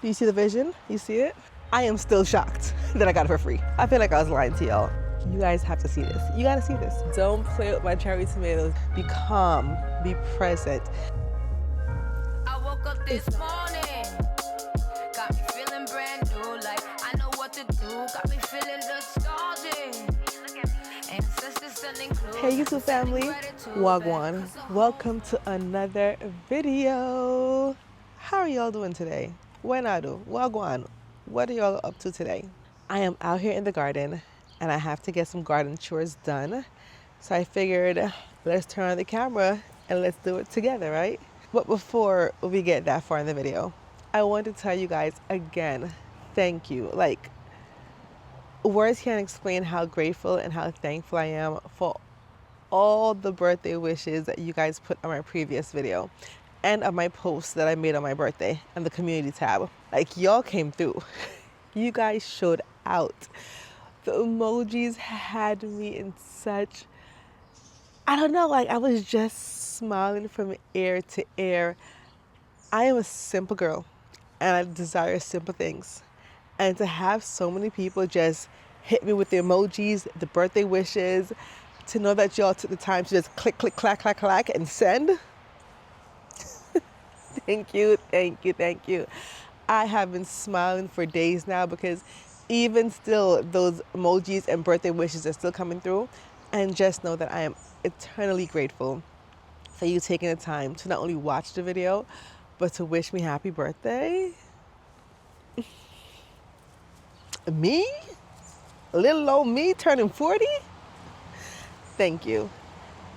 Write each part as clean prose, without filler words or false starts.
Do you see the vision? You see it? I am still shocked that I got it for free. I feel like I was lying to y'all. You guys have to see this. You gotta see this. Don't play with my cherry tomatoes. Be calm, be present. I woke up this morning, got me feeling brand new, like I know what to do, got me feeling nostalgic. Ancestors sending clues. Hey YouTube family, Wagwan. Welcome to another video. How are y'all doing today? Wenadu, Wagwan. What are y'all up to today? I am out here in the garden and I have to get some garden chores done. So I figured let's turn on the camera and let's do it together, right? But before we get that far in the video, I want to tell you guys again, thank you. Like, words can't explain how grateful and how thankful I am for all the birthday wishes that you guys put on my previous video and on my posts that I made on my birthday and the community tab. Like, y'all came through. You guys showed out. The emojis had me in such, I don't know, like I was just smiling from ear to ear. I am a simple girl and I desire simple things. And to have so many people just hit me with the emojis, the birthday wishes, to know that y'all took the time to just click, click, clack, clack, clack, and send. Thank you, thank you, thank you. I have been smiling for days now because even still, those emojis and birthday wishes are still coming through. And just know that I am eternally grateful for you taking the time to not only watch the video, but to wish me happy birthday. Me? Little old me turning 40? Thank you.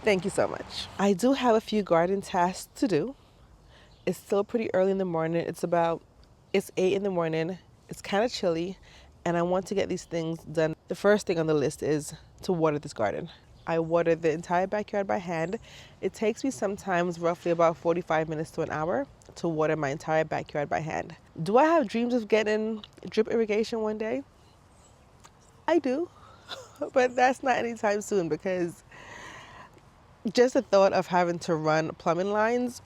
Thank you so much. I do have a few garden tasks to do. It's still pretty early in the morning. It's 8 in the morning. It's kind of chilly and I want to get these things done. The first thing on the list is to water this garden. I water the entire backyard by hand. It takes me sometimes roughly about 45 minutes to an hour to water my entire backyard by hand. Do I have dreams of getting drip irrigation one day? I do, but that's not anytime soon because just the thought of having to run plumbing lines,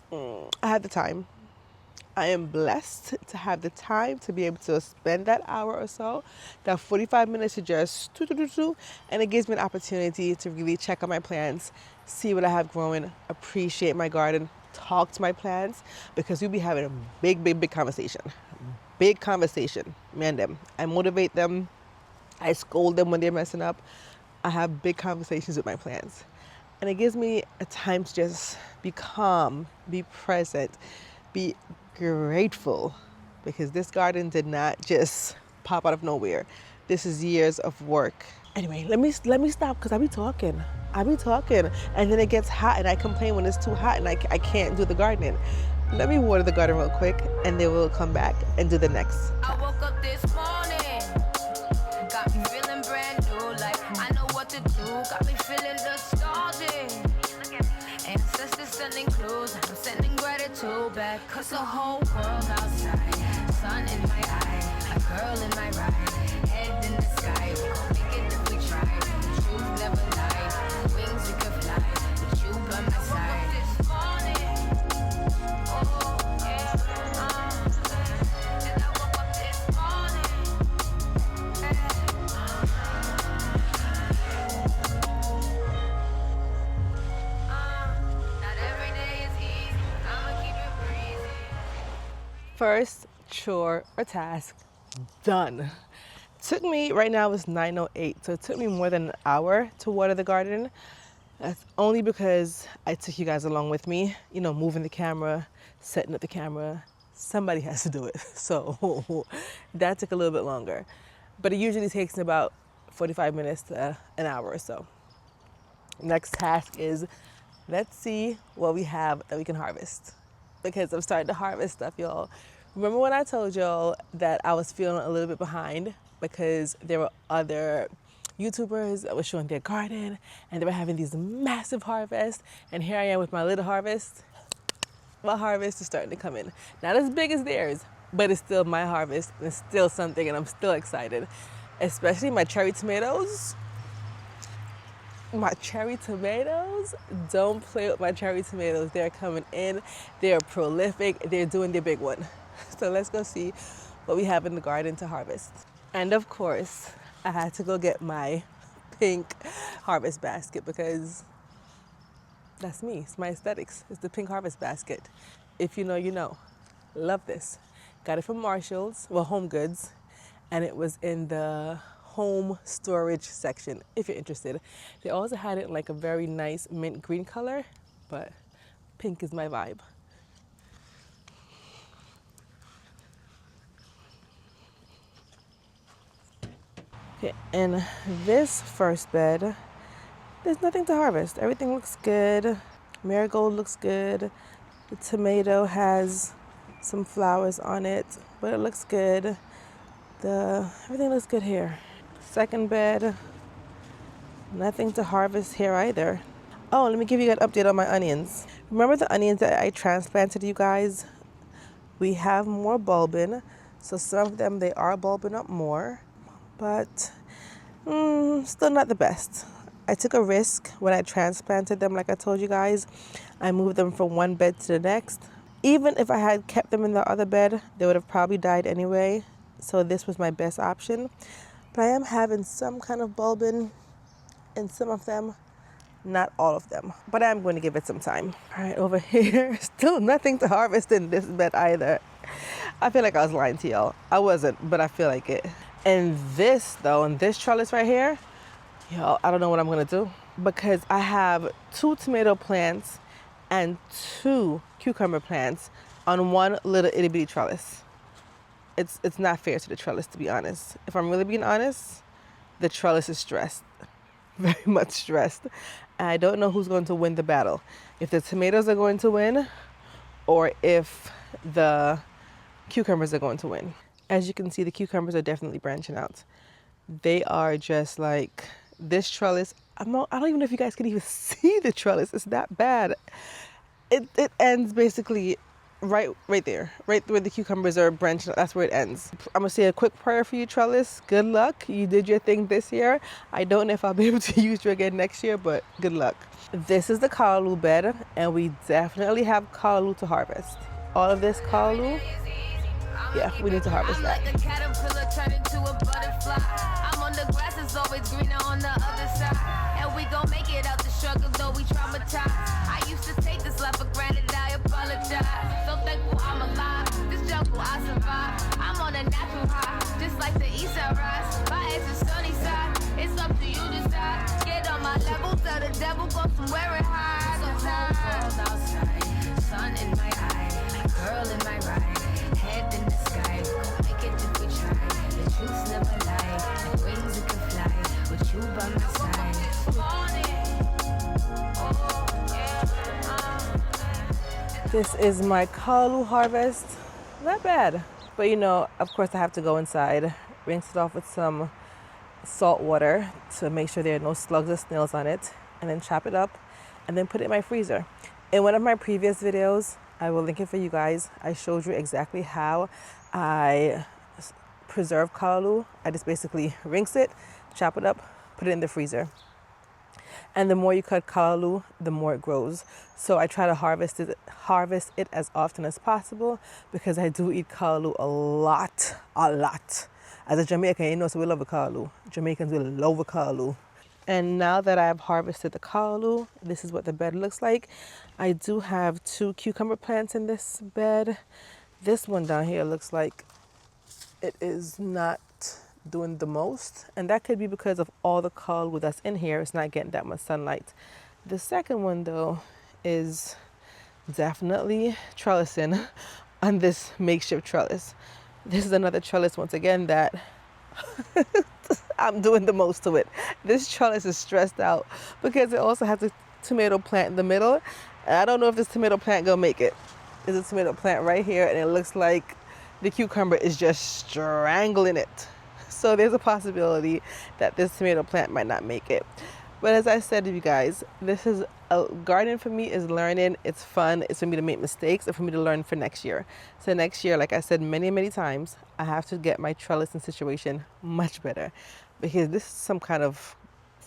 I have the time. I am blessed to have the time to be able to spend that hour or so, that 45 minutes to just and it gives me an opportunity to really check on my plants, see what I have growing, appreciate my garden, talk to my plants, because we be having a big conversation. Big conversation, man them. I motivate them, I scold them when they're messing up. I have big conversations with my plants. And it gives me a time to just be calm, be present, be grateful, because this garden did not just pop out of nowhere. This is years of work. Anyway, let me stop because I be talking, and then it gets hot and I complain when it's too hot and I can't do the gardening. Let me water the garden real quick and then we'll come back and do the next task. I woke up this morning, got me feeling brand new, like I know what to do, got me feeling nostalgic. Ancestors sending clues, I'm sending gratitude back, cause the whole world outside, sun in my eye, a girl in my ride, head in the sky, we gon' make it if we try, the truth never lie, wings we can fly, with you by my side. This morning, oh yeah, and I woke up this morning, not every day is easy, I'ma keep it breezy. First chore or task done. Took me, right now it's 9:08, so it took me more than an hour to water the garden. That's only because I took you guys along with me, you know, moving the camera, setting up the camera. Somebody has to do it. So that took a little bit longer. But it usually takes me about 45 minutes to an hour or so. Next task is, let's see what we have that we can harvest. Because I'm starting to harvest stuff, y'all. Remember when I told y'all that I was feeling a little bit behind because there were other YouTubers that were showing their garden and they were having these massive harvests, and here I am with my little harvest. My harvest is starting to come in. Not as big as theirs, but it's still my harvest and it's still something, and I'm still excited. Especially my cherry tomatoes. My cherry tomatoes, don't play with my cherry tomatoes. They're coming in, they're prolific, they're doing their big one. So let's go see what we have in the garden to harvest. And of course, I had to go get my pink harvest basket because that's me. It's my aesthetics. It's the pink harvest basket. If you know, you know. Love this. Got it from Marshall's, well, Home Goods, and it was in the home storage section if you're interested. They also had it in like a very nice mint green color, but pink is my vibe. Okay, in this first bed, there's nothing to harvest. Everything looks good. Marigold looks good. The tomato has some flowers on it, but it looks good. Everything looks good here. Second bed, nothing to harvest here either. Oh, let me give you an update on my onions. Remember the onions that I transplanted, you guys? We have more bulbing, so some of them, they are bulbing up more, but still not the best. I took a risk when I transplanted them, like I told you guys. I moved them from one bed to the next. Even if I had kept them in the other bed, they would have probably died anyway. So this was my best option. But I am having some kind of bulbing in some of them, not all of them. But I'm going to give it some time. All right, over here, still nothing to harvest in this bed either. I feel like I was lying to y'all. I wasn't, but I feel like it. And this though, and this trellis right here, y'all, I don't know what I'm gonna do because I have 2 tomato plants and 2 cucumber plants on one little itty bitty trellis. It's not fair to the trellis, to be honest. If I'm really being honest, the trellis is stressed, very much stressed. And I don't know who's going to win the battle. If the tomatoes are going to win or if the cucumbers are going to win. As you can see, the cucumbers are definitely branching out. They are just like this trellis. I don't even know if you guys can even see the trellis. It's that bad. It ends basically right there, right where the cucumbers are branching. That's where it ends. I'm gonna say a quick prayer for you, trellis. Good luck. You did your thing this year. I don't know if I'll be able to use you again next year, but good luck. This is the callaloo bed, and we definitely have callaloo to harvest. All of this callaloo, yeah, we need to harvest that. I'm like a caterpillar turned into a butterfly. I'm on the grass, it's always greener on the other side. And we gon' make it out the struggle, though we traumatized. I used to take this life for granted, I apologize. So thankful I'm alive, this jungle I survive. I'm on a natural high, just like the east side rise. My ass is sunny side, it's up to you to decide. Get on my level, tell the devil go somewhere and hide. So cold outside, sun in my eye, girl in my ride. Head in the sky, gon' make it if we try. The truth's never lie, and wings that can fly with you by my side. This is my callaloo harvest. Not bad, but you know, of course I have to go inside, rinse it off with some salt water to make sure there are no slugs or snails on it, and then chop it up and then put it in my freezer. In one of my previous videos, I will link it for you guys, I showed you exactly how I preserve callaloo. I just basically rinse it, chop it up, put it in the freezer. And the more you cut callaloo, the more it grows. So I try to harvest it as often as possible because I do eat callaloo a lot. As a Jamaican, you know, so we love a callaloo. Jamaicans will love a callaloo. And now that I've harvested the callaloo, this is what the bed looks like. I do have 2 cucumber plants in this bed. This one down here looks like it is not doing the most, and that could be because of all the callaloo that's in here. It's not getting that much sunlight. The second one though is definitely trellising on this makeshift trellis. This is another trellis once again that I'm doing the most to it. This trellis is stressed out because it also has a tomato plant in the middle, and I don't know if this tomato plant gonna make it. There's a tomato plant right here, and it looks like the cucumber is just strangling it. So there's a possibility that this tomato plant might not make it. But as I said to you guys, this is a garden for me is learning. It's fun. It's for me to make mistakes and for me to learn for next year. So next year, like I said many times, I have to get my trellising situation much better because this is some kind of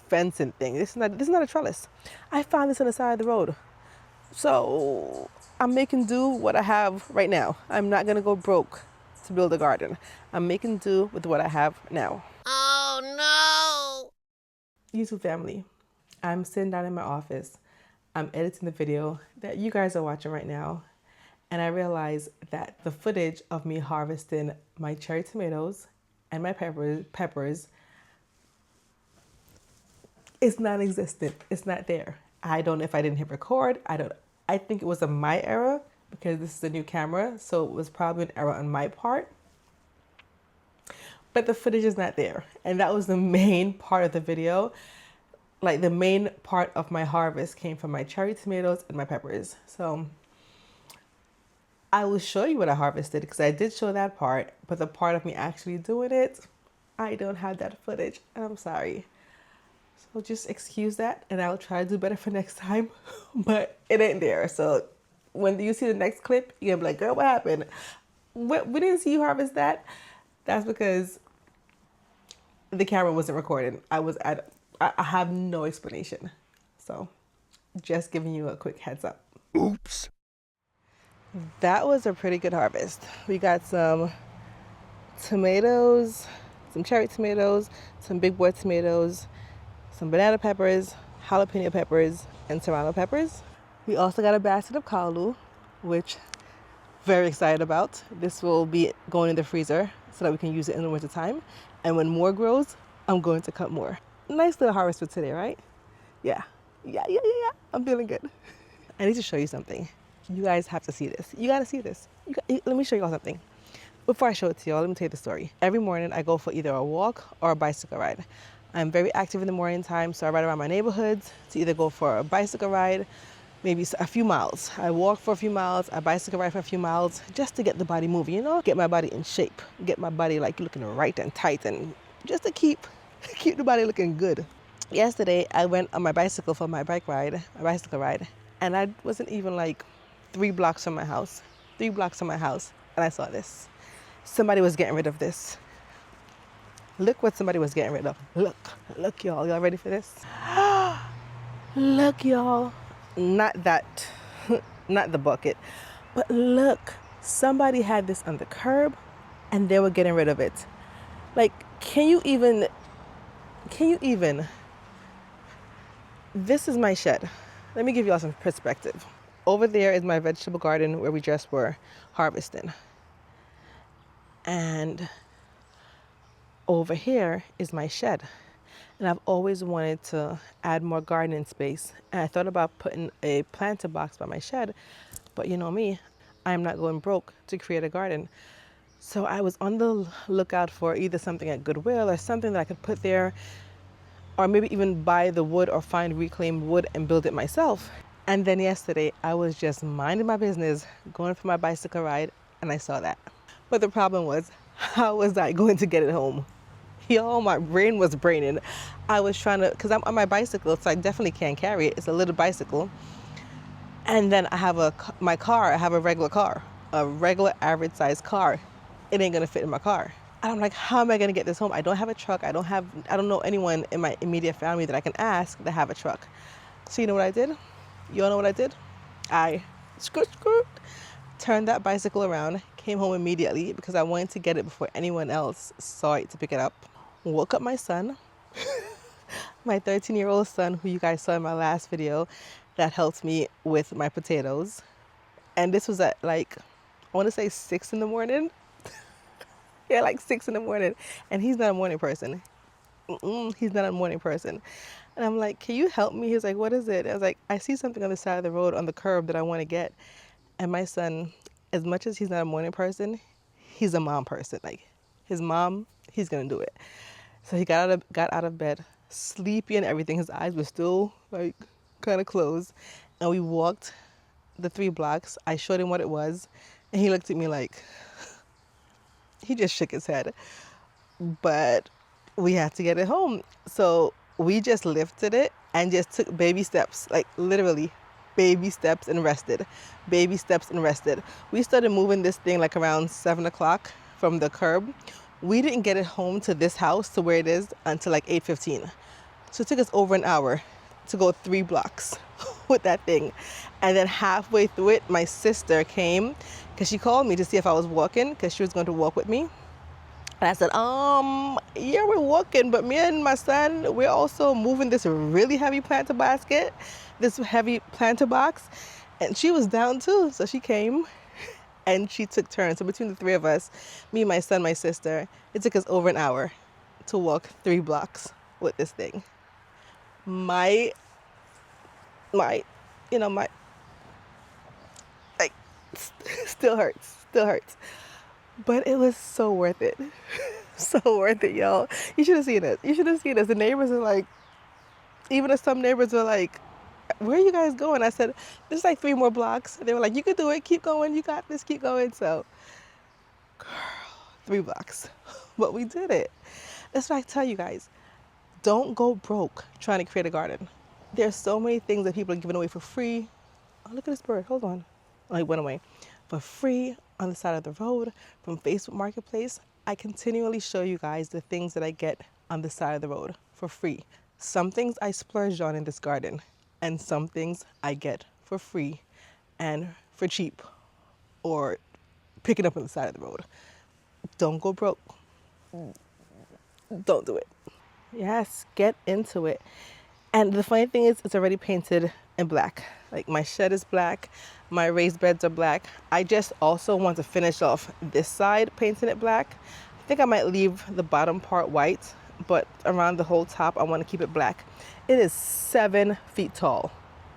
fencing thing. This is not a trellis. I found this on the side of the road. So I'm making do what I have right now. I'm not gonna go broke to build a garden. I'm making do with what I have now. Oh no! YouTube family, I'm sitting down in my office. I'm editing the video that you guys are watching right now. And I realized that the footage of me harvesting my cherry tomatoes and my peppers is non-existent. It's not there. I don't know if I didn't hit record. I think it was a my error because this is a new camera, so it was probably an error on my part. But the footage is not there. And that was the main part of the video. Like the main part of my harvest came from my cherry tomatoes and my peppers. So I will show you what I harvested because I did show that part, but the part of me actually doing it, I don't have that footage. And I'm sorry. So just excuse that and I'll try to do better for next time. But it ain't there. So when you see the next clip, you're gonna be like, girl, what happened? We didn't see you harvest that. That's because the camera wasn't recording. I have no explanation. So just giving you a quick heads up. Oops. That was a pretty good harvest. We got some tomatoes, some cherry tomatoes, some big boy tomatoes, some banana peppers, jalapeno peppers, and serrano peppers. We also got a basket of kalu, which very excited about. This will be going in the freezer so that we can use it in the winter time. And when more grows, I'm going to cut more. Nice little harvest for today, right? Yeah. I'm feeling good. I need to show you something. You guys have to see this. You gotta see this. Let me show you all something. Before I show it to y'all, let me tell you the story. Every morning I go for either a walk or a bicycle ride. I'm very active in the morning time, so I ride around my neighborhoods to either go for a bicycle ride, maybe a few miles. I walk for a few miles, I bicycle ride for a few miles, just to get the body moving, you know? Get my body in shape, get my body like looking right and tight, and just to keep the body looking good. Yesterday, I went on my bicycle for my bicycle ride, and I wasn't even like 3 blocks from my house, and I saw this. Somebody was getting rid of this. Look what somebody was getting rid of. Look, y'all. Y'all ready for this? Look, y'all. Not that, not the bucket, but look. Somebody had this on the curb, and they were getting rid of it. Like, can you even? This is my shed. Let me give y'all some perspective. Over there is my vegetable garden where we just were harvesting. And over here is my shed. And I've always wanted to add more gardening space. And I thought about putting a planter box by my shed. But you know me, I'm not going broke to create a garden. So I was on the lookout for either something at Goodwill or something that I could put there, or maybe even buy the wood or find reclaimed wood and build it myself. And then yesterday, I was just minding my business, going for my bicycle ride, and I saw that. But the problem was, how was I going to get it home? Y'all, my brain was braining. I was trying to, because I'm on my bicycle, so I definitely can't carry it. It's a little bicycle. And then I have my car, I have a regular car, a regular average sized car. It ain't gonna fit in my car. And I'm like, how am I gonna get this home? I don't have a truck. I don't know anyone in my immediate family that I can ask to have a truck. So you know what I did? You all know what I did? I turned that bicycle around, came home immediately because I wanted to get it before anyone else saw it to pick it up. Woke up my son, my 13-year-old son, who you guys saw in my last video, that helped me with my potatoes. And this was at like, I want to say 6 in the morning. Yeah, like 6 in the morning. And he's not a morning person. He's not a morning person. And I'm like, can you help me? He's like, what is it? I was like, I see something on the side of the road on the curb that I want to get. And my son, as much as he's not a morning person, he's a mom person. Like his mom, he's going to do it. So he got out of bed, sleepy and everything. His eyes were still like kind of closed. And we walked the 3 blocks. I showed him what it was. And he looked at me like, he just shook his head. But we had to get it home. So we just lifted it and just took baby steps, like literally baby steps and rested. Baby steps and rested. We started moving this thing like around 7 o'clock from the curb. We didn't get it home to this house, to where it is, until like 8:15. So it took us over an hour to go 3 blocks. with that thing. And then halfway through it, my sister came because she called me to see if I was walking because she was going to walk with me. And I said, yeah, we're walking, but me and my son, we're also moving this really heavy planter basket, this heavy planter box. And she was down too. So she came and she took turns. So between the three of us, me, my son, my sister, it took us over an hour to walk 3 blocks with this thing. My, my, like, still hurts. But it was so worth it. So worth it, y'all. You should have seen it. You should have seen us. The neighbors are like, even if some neighbors were like, where are you guys going? I said, there's like 3 more blocks. They were like, you can do it. Keep going. You got this. Keep going. So, girl, 3 blocks. But we did it. That's what I tell you guys. Don't go broke trying to create a garden. There's so many things that people are giving away for free. Oh, look at this bird. Hold on. Oh, he went away. For free on the side of the road from Facebook Marketplace. I continually show you guys the things that I get on the side of the road for free. Some things I splurge on in this garden, and some things I get for free and for cheap, or pick it up on the side of the road. Don't go broke. Don't do it. Yes, get into it. And the funny thing is, it's already painted in black. Like my shed is black, my raised beds are black. I just also want to finish off this side, painting it black. I think I might leave the bottom part white, but around the whole top, I want to keep it black. It is 7 feet tall.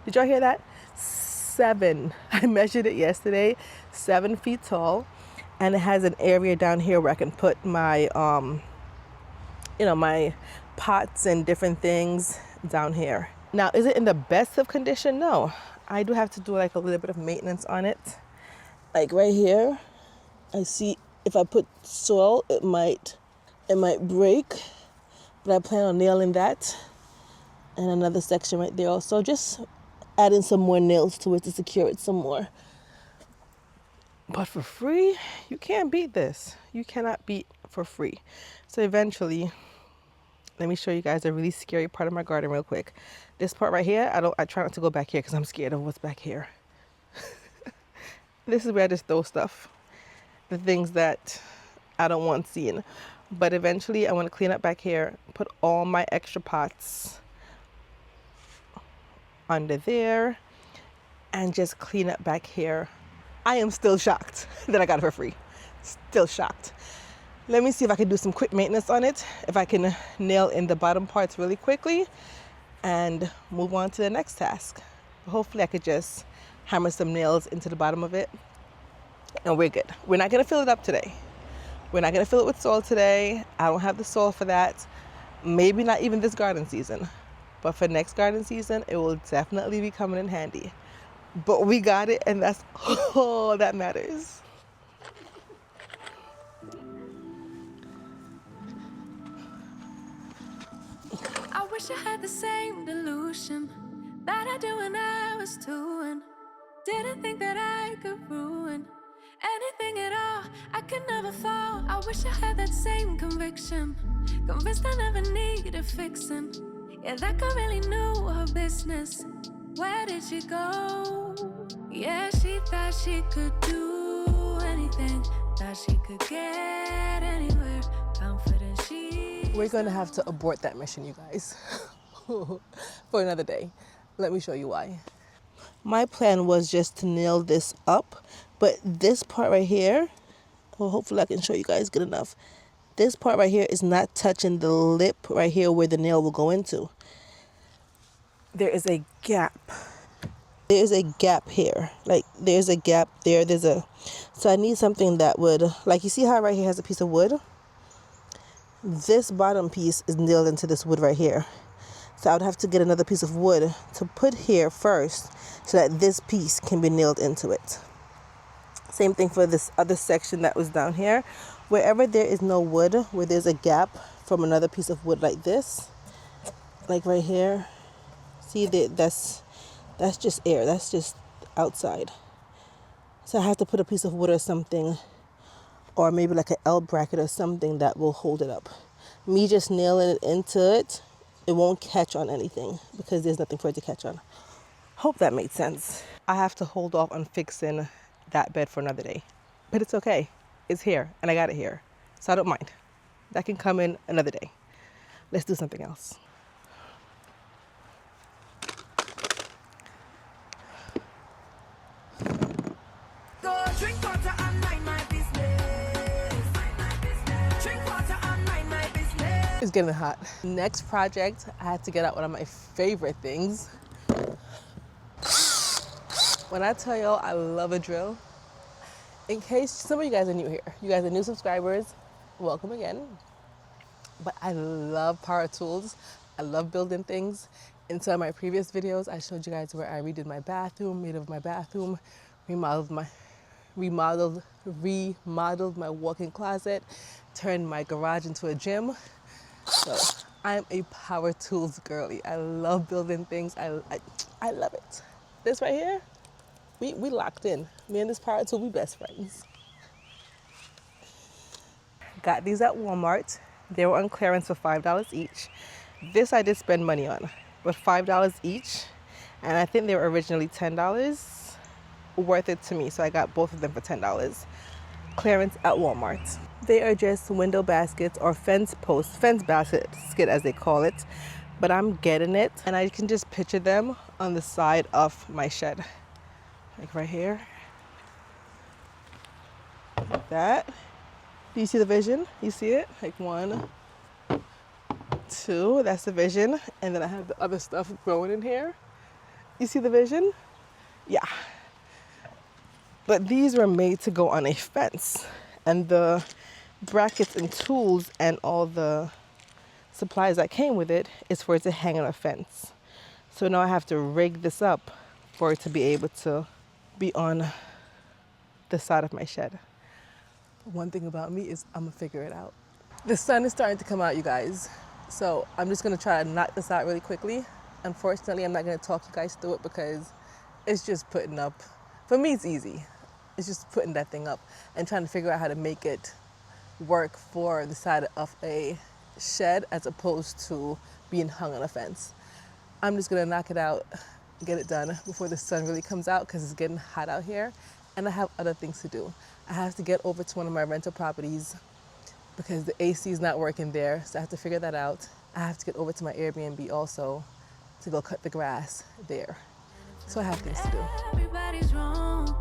Did y'all hear that? 7. I measured it yesterday, 7 feet tall. And it has an area down here where I can put my, my pots and different things down here. Now, is it in the best of condition? No. I do have to do like a little bit of maintenance on it. Like right here, I see if I put soil, it might break, but I plan on nailing that. And another section right there also, just adding some more nails to it to secure it some more. But for free, you can't beat this. You cannot beat for free. So eventually, let me show you guys a really scary part of my garden real quick. This part right here, I try not to go back here because I'm scared of what's back here. This is where I just throw stuff. The things that I don't want seen. But eventually I want to clean up back here, put all my extra pots under there, and just clean up back here. I am still shocked that I got it for free. Still shocked. Let me see if I can do some quick maintenance on it, if I can nail in the bottom parts really quickly and move on to the next task. Hopefully I could just hammer some nails into the bottom of it and we're good. We're not gonna fill it up today. We're not gonna fill it with soil today. I don't have the soil for that. Maybe not even this garden season, but for next garden season, it will definitely be coming in handy. But we got it, and that's all that matters. I wish I had the same delusion that I do when I was 2 and didn't think that I could ruin anything at all. I could never fall. I wish I had that same conviction, convinced I never needed fixing. Yeah, that girl really knew her business. Where did she go? Yeah, she thought she could do anything, thought she could get anywhere, confident she... We're going to have to abort that mission, you guys, for another day. Let me show you why. My plan was just to nail this up, but this part right here, well, hopefully I can show you guys good enough. This part right here is not touching the lip right here where the nail will go into. There is a gap. There's a gap here. Like there's a gap there. So I need something that would, like you see how right here has a piece of wood? This bottom piece is nailed into this wood right here. So I would have to get another piece of wood to put here first so that this piece can be nailed into it. Same thing for this other section that was down here. Wherever there is no wood, where there's a gap from another piece of wood like this, like right here, see that that's just air, that's just outside. So I have to put a piece of wood or something, or maybe like an L bracket or something that will hold it up. Me just nailing it into it, it won't catch on anything because there's nothing for it to catch on. Hope that made sense. I have to hold off on fixing that bed for another day, but it's okay. It's here and I got it here, so I don't mind. That can come in another day. Let's do something else. Go drink water and mind my business. Drink water and mind my business. It's getting hot. Next project, I had to get out one of my favorite things. When I tell y'all I love a drill, in case some of you guys are new here, you guys are new subscribers, welcome again. But I love power tools. I love building things. In some of my previous videos, I showed you guys where I redid my bathroom, made over my bathroom, remodeled my walk-in closet, turned my garage into a gym. So I'm a power tools girly. I love building things. I love it. This right here, we locked in. Me and this power tool, we best friends. Got these at Walmart. They were on clearance for $5 each. This I did spend money on, but $5 each. And I think they were originally $10. Worth it to me, so I got both of them for $10. Clearance at Walmart. They are just window baskets or fence basket as they call it. But I'm getting it, and I can just picture them on the side of my shed. Like right here. Like that. Do you see the vision? You see it? Like 1, 2, that's the vision. And then I have the other stuff growing in here. You see the vision? Yeah. But these were made to go on a fence. And the brackets and tools and all the supplies that came with it is for it to hang on a fence. So now I have to rig this up for it to be able to be on the side of my shed. One thing about me is I'm gonna figure it out. The sun is starting to come out, you guys. So I'm just gonna try to knock this out really quickly. Unfortunately, I'm not gonna talk you guys through it because it's just putting up, for me it's easy. It's just putting that thing up and trying to figure out how to make it work for the side of a shed as opposed to being hung on a fence. I'm just gonna knock it out, get it done before the sun really comes out because it's getting hot out here and I have other things to do. I have to get over to one of my rental properties because the AC is not working there, so I have to figure that out. I have to get over to my Airbnb also to go cut the grass there. So I have things to do. Everybody's wrong.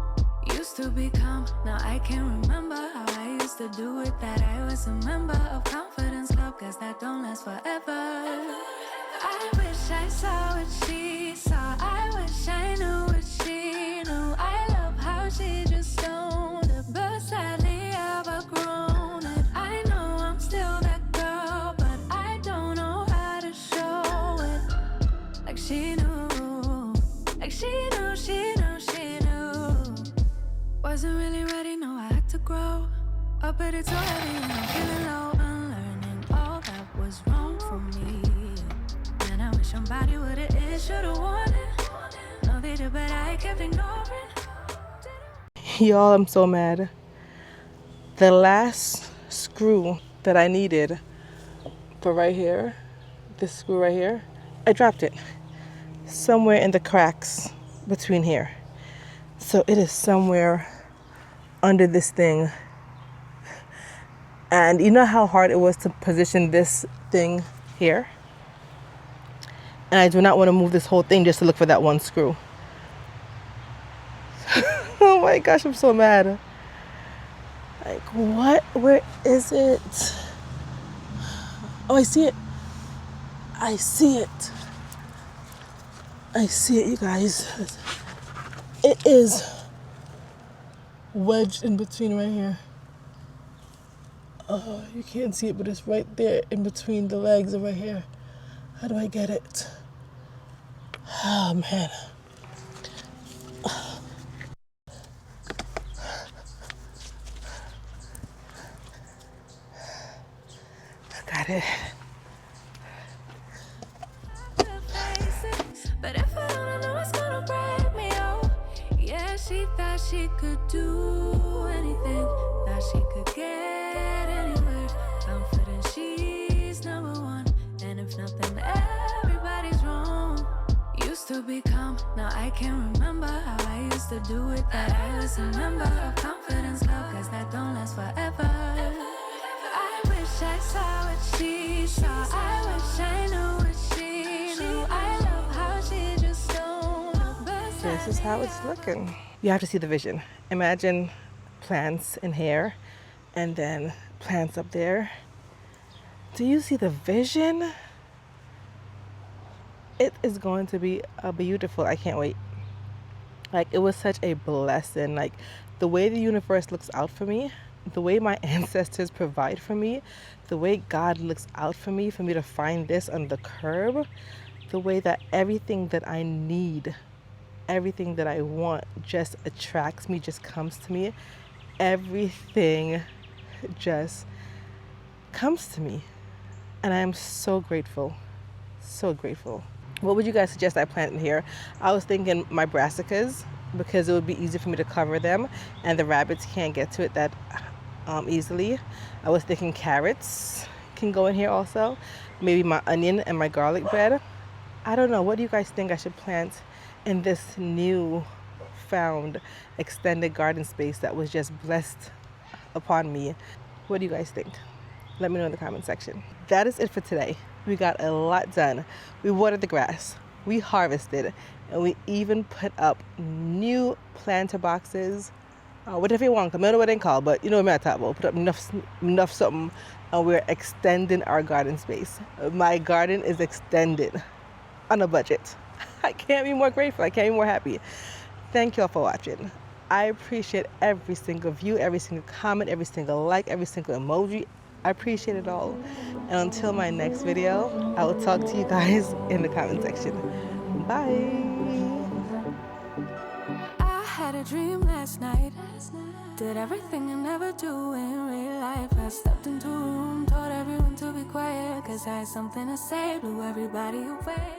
Used to be calm, now I can't remember how I used to do it. That I was a member of Confidence Club, cause that don't last forever. I wish I saw what she saw. I wish I knew what she knew. I love how she just owned it, but sadly I've outgrown it. I know I'm still that girl, but I don't know how to show it. Like she knew, like she knew, she knew, she knew. Wasn't really ready, no, I had to grow up, but it's so heavy and I'm feeling low. Unlearning all that was wrong for me. And I wish somebody would've should've warned it. No, they did, but I kept ignoring. Y'all, I'm so mad. The last screw that I needed for right here, this screw right here, I dropped it somewhere in the cracks between here. So it is somewhere under this thing. And you know how hard it was to position this thing here? And I do not want to move this whole thing just to look for that one screw. Oh my gosh, I'm so mad. Like, what? Where is it? Oh, I see it. I see it. I see it, you guys. It is wedged in between right here. Oh, you can't see it, but it's right there in between the legs of right here. How do I get it? Oh, man. I got it. But if I don't know, it's gonna break me, oh. Yeah, she thought she could do anything, thought she could get anywhere. Confident she's number one, and if nothing, everybody's wrong. Used to be calm, now I can't remember how I used to do it. That I was a member of confidence club, cause that don't last forever. I wish I saw what she saw. I wish I knew what she knew. I love how she just don't look beside. This is how it's looking. You have to see the vision. Imagine plants in here and then plants up there. Do you see the vision? It is going to be beautiful. I can't wait. Like, it was such a blessing. Like, the way the universe looks out for me, the way my ancestors provide for me, the way God looks out for me to find this on the curb, the way that everything that I need, everything that I want just attracts me, just comes to me. Everything just comes to me. And I am so grateful. So grateful. What would you guys suggest I plant in here? I was thinking my brassicas, because it would be easy for me to cover them and the rabbits can't get to it that easily. I was thinking carrots can go in here also. Maybe my onion and my garlic bread. I don't know. What do you guys think I should plant in this new found extended garden space that was just blessed upon me? What do you guys think? Let me know in the comment section. That is it for today. We got a lot done. We watered the grass, we harvested, and we even put up new planter boxes, whatever you want. I don't know what they're called, but you know what I'm talking about. Put up enough something, and we're extending our garden space. My garden is extended on a budget. I can't be more grateful. I can't be more happy. Thank you all for watching. I appreciate every single view, every single comment, every single like, every single emoji. I appreciate it all. And until my next video, I will talk to you guys in the comment section. Bye. I had a dream last night. Did everything I never do in real life. I stepped into a room, told everyone to be quiet, cause I had something to say, blew everybody away.